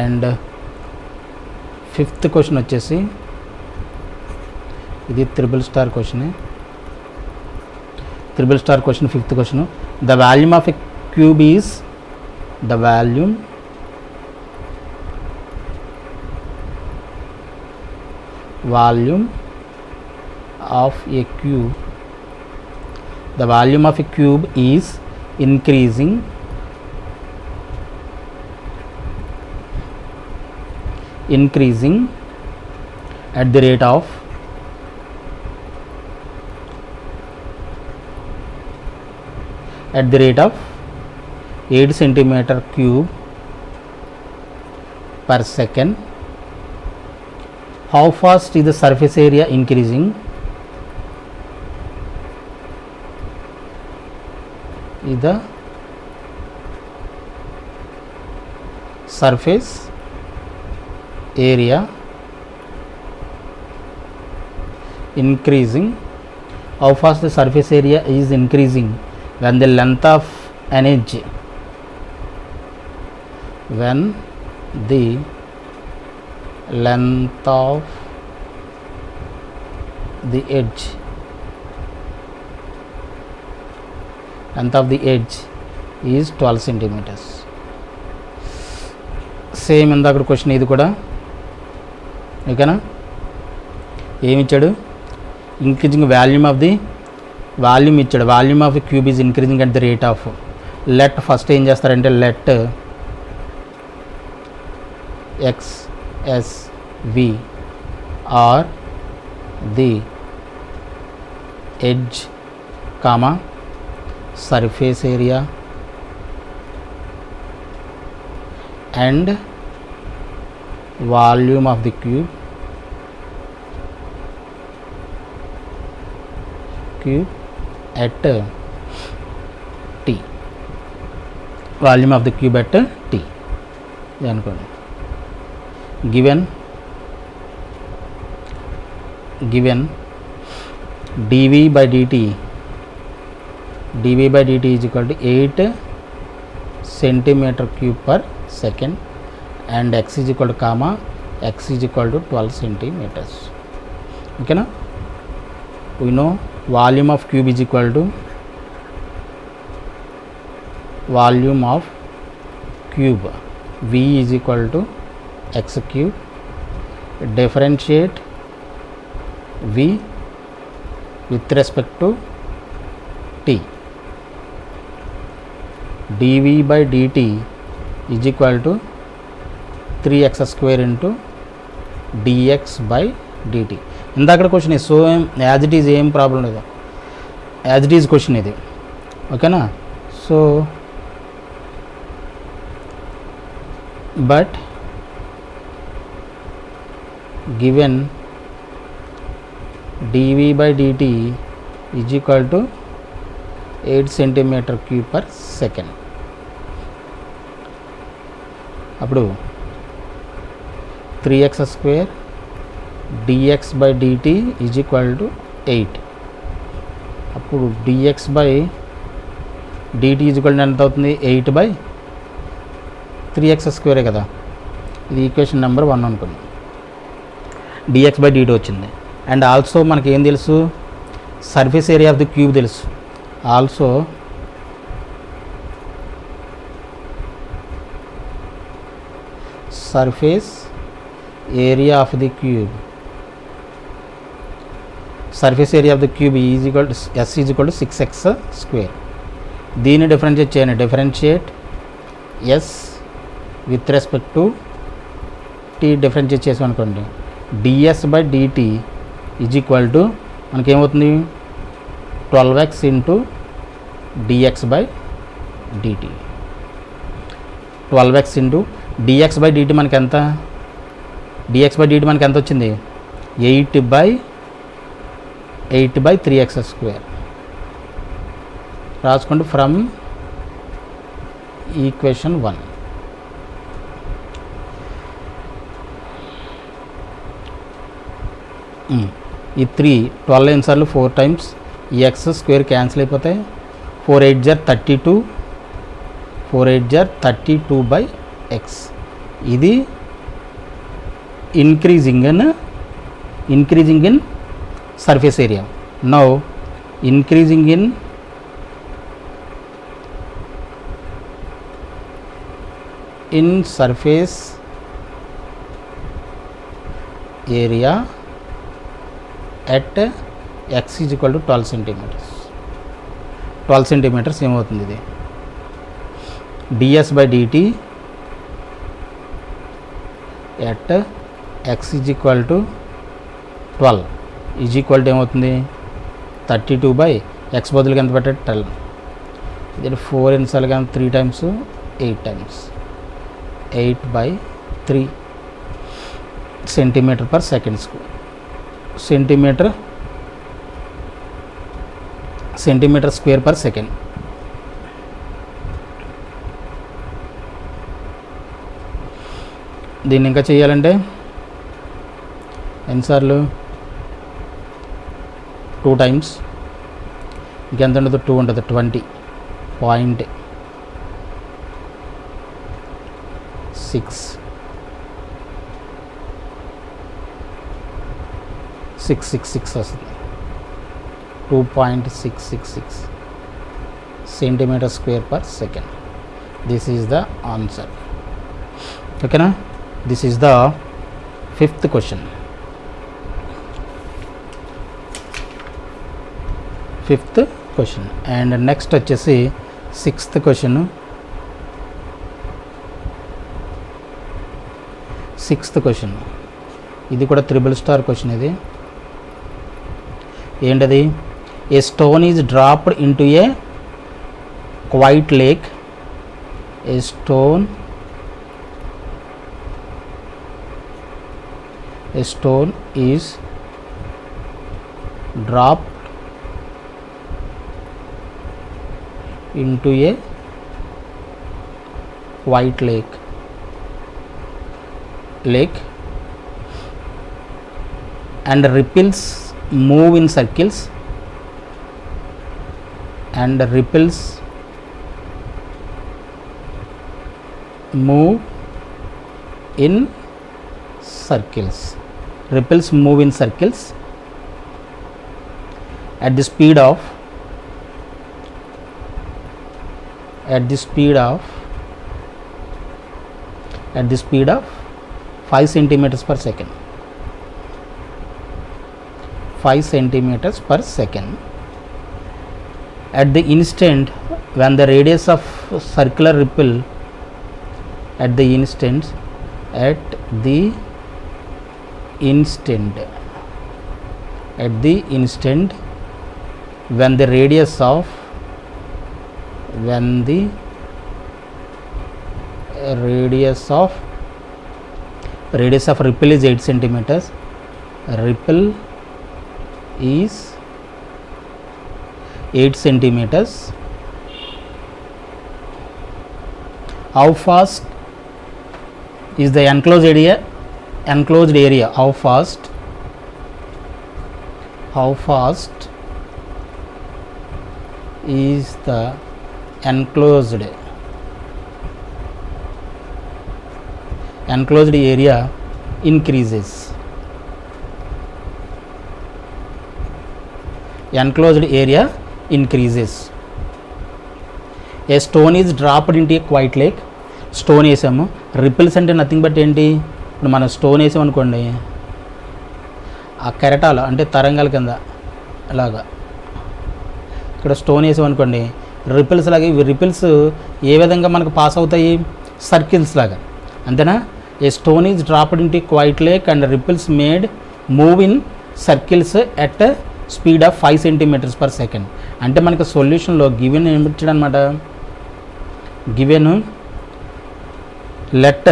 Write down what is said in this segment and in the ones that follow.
And fifth question వచ్చేసి ఇది triple star question. Fifth question, the volume of a cube is the volume of a cube, the volume of a cube is increasing at the rate of 8 centimeter cube per second. How fast is the surface area increasing? Is the surface area increasing? How fast the surface area is increasing when the length of an edge, when the length of the edge is 12 centimeters. Same ఇందాక question ఇది కూడా ఓకేనా. ఏమి ఇచ్చాడు? Increasing volume of the volume ఇచ్చాడు. Volume of the cube is increasing at the rate of let. First ఏం చేస్తారంటే let XSV are the edge comma surface area and volume of the cube at t. Volume of the cube at t అనుకోండి. given dv by dt is equal to 8 centimeter cube per second and x is equal to 12 centimeters. Okay na? We know volume of cube is equal to volume of cube, v is equal to x cube, differentiate v with respect to t. dv by dt is equal to 3x square into dx by dt. ఇందాక question so as it is ఏం problem లేదు, as it is question ఇది ఓకేనా. So but given dv by dt is equal to 8 centimeter cube per second. అప్పుడు 3x square dx by dt is equal to 8. అప్పుడు dx by dt is equal to ఎంత అవుతుంది? 8 by 3x square కదా. ఇది equation number 1 అనుకున్నాం. dx by dt వచ్చింది. And also మనకి ఏం తెలుసు? Surface area of the cube తెలుసు. Also surface area of the cube is equal to S is equal to 6x square. దీన్ని డిఫరెన్షియేట్ చేయండి. Differentiate S with respect to T differentiate చేసాం అనుకోండి. ds by dt is equal to మనకేమవుతుంది? 12x into dx by dt. 12x into dx by dt మనకి ఎంత? dx by dt మనకి ఎంత వచ్చింది? 8 by 3x స్క్వేర్. రాసుకోండి ఫ్రమ్ ఈక్వేషన్ 1. ఈ 12 ఎన్నిసార్లు 4 టైమ్స్ ఈ ఎక్స్ స్క్వేర్ క్యాన్సిల్ అయిపోతాయి. 4 8 = 32 by x. ఇది increasing in surface area. Now increasing in surface area at x is equal to 12 centimeters. 12 centimeters ఏమవుతుంది ఇది ds by dt at x is equal to 12 is equal to ఏమవుతుంది 32 by x బదులుగా ఎంత పెట్టాడు 12. ఇది 4 ఎన్నిసార్లు కానీ 3 times 8 times 8 by 3 centimeter per second square. centimeter square per second. దీన్ని ఇంకా చేయాలంటే ఎన్నిసార్లు 2 times ఇంకెంత ఉండదు 2 ఉంటుంది 20.6 666 వస్తుంది 2.666 centimeter square per second. This is the answer. Okay na? This is the 5th question. 5th question. And next వచ్చేసి 6th question. 6th question. ఇది కూడా త్రిబుల్ స్టార్ క్వశ్చన్. ఇది ఏంటది? A stone is dropped into a quiet lake. A stone is dropped into a white lake and ripples move in circles at the speed of 5 centimeters per second. 5 centimeters per second. At the instant when the radius of circular ripple when the radius of ripple is 8 centimeters. Ripple is 8 centimeters. How fast is the enclosed area? How fast is the enclosed area increases. Enclosed area increases. A stone is dropped into a quiet lake. Stone వేసాము. Ripples అంటే nothing but ఏంటి? ఇప్పుడు మనం stone వేసామనుకోండి, ఆ కెరటాలు అంటే తరంగాల కింద అలాగా ఇక్కడ స్టోన్ వేసామనుకోండి, రిపిల్స్ లాగా. ఇవి రిపిల్స్ ఏ విధంగా మనకు పాస్ అవుతాయి? సర్కిల్స్ లాగా, అంతేనా? A stone is dropped into quiet lake and ripples made move in circles at speed of 5 centimeters per second. అంటే మనకి సొల్యూషన్లో గివెన్ ఏమి ఇచ్చాడు అనమాట? Given let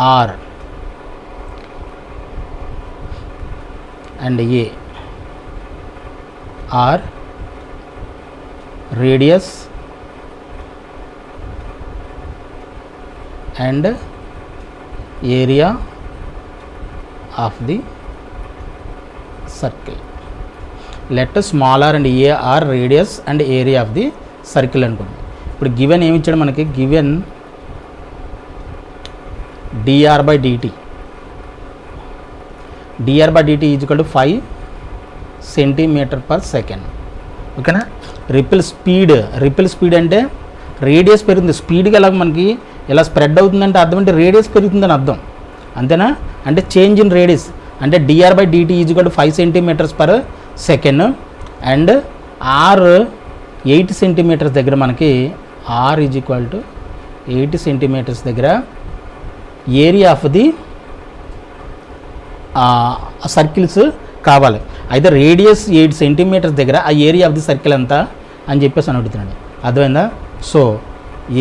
R and A are radius and area of the circle. Let small r and A are radius and area of the circle అనుకోండి. ఇప్పుడు given ఏమి ఇచ్చాడు మనకి? Given dr by dt. dr by dt is equal to 5 centimetre per second. ఓకేనా. Ripple speed అంటే radius పెరుగుతుంది. స్పీడ్కి ఎలా మనకి ఎలా స్ప్రెడ్ అవుతుందంటే అర్థం అంటే రేడియస్ పెరుగుతుందని అర్థం. అంతేనా. అంటే చేంజ్ ఇన్ రేడియస్ అంటే dr by dt is equal to 5 centimetres per second. And r 8 centimetres దగ్గర మనకి r is equal to 8 centimetres దగ్గర ఏరియా ఆఫ్ ది సర్కిల్స్ కావాలి. అయితే రేడియస్ 8 సెంటీమీటర్స్ దగ్గర ఆ ఏరియా ఆఫ్ ది సర్కిల్ ఎంత అని చెప్పేసి అని అడుగుతున్నాడు. అర్థమైందా. So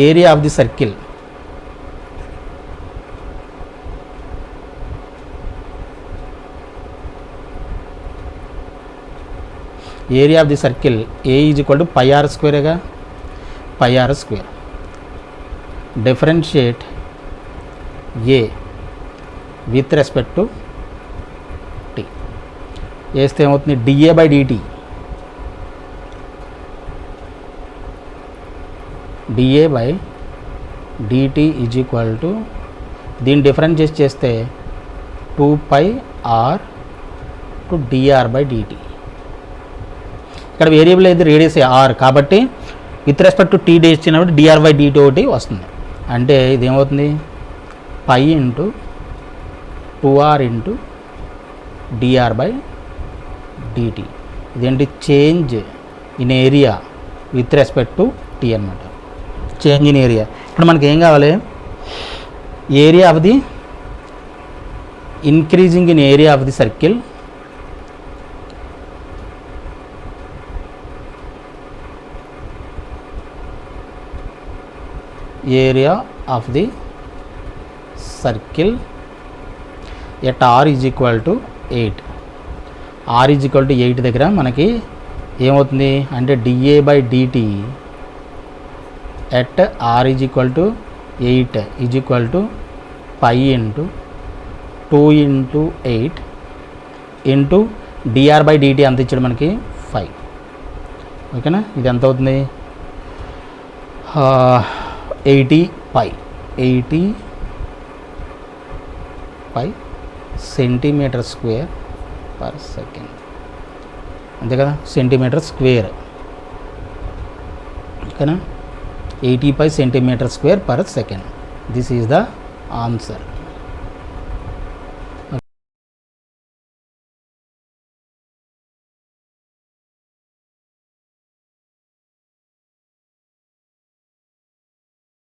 area of the circle area of the circle A is equal to pi r స్క్వేరేగా, pi r square. Differentiate A with respect to T వేస్తే ఏమవుతుంది dA by dt. dA by dt is equal to దీన్ని differentiate చేస్తే 2πr to dr by dt. ఇక్కడ variable అయితే radius r కాబట్టి with respect to T డేస్ ఇచ్చినప్పుడు dr by dt ఒకటి వస్తుంది. అంటే ఇది ఏమవుతుంది pi into 2r into dr by dt. ఇదేంటి change in area with respect to T అనమాట. Change in area. ఇప్పుడు మనకి ఏం కావాలి area of the increasing in area of the circle area of the circle at r is equal to 8. r is equal to 8 దగ్గర మనకి ఏమవుతుంది అంటే dA by dt at r is equal to 8 is equal to pi into 2 into 8 into dr by dt అంత ఇచ్చాడు మనకి 5. ఓకేనా. ఇది ఎంత అవుతుంది 80 pi centimeter square per second. అంతే కదా సెంటీమీటర్ స్క్వేర్. ఓకేనా. 80 pi centimeter square per second. This is the answer.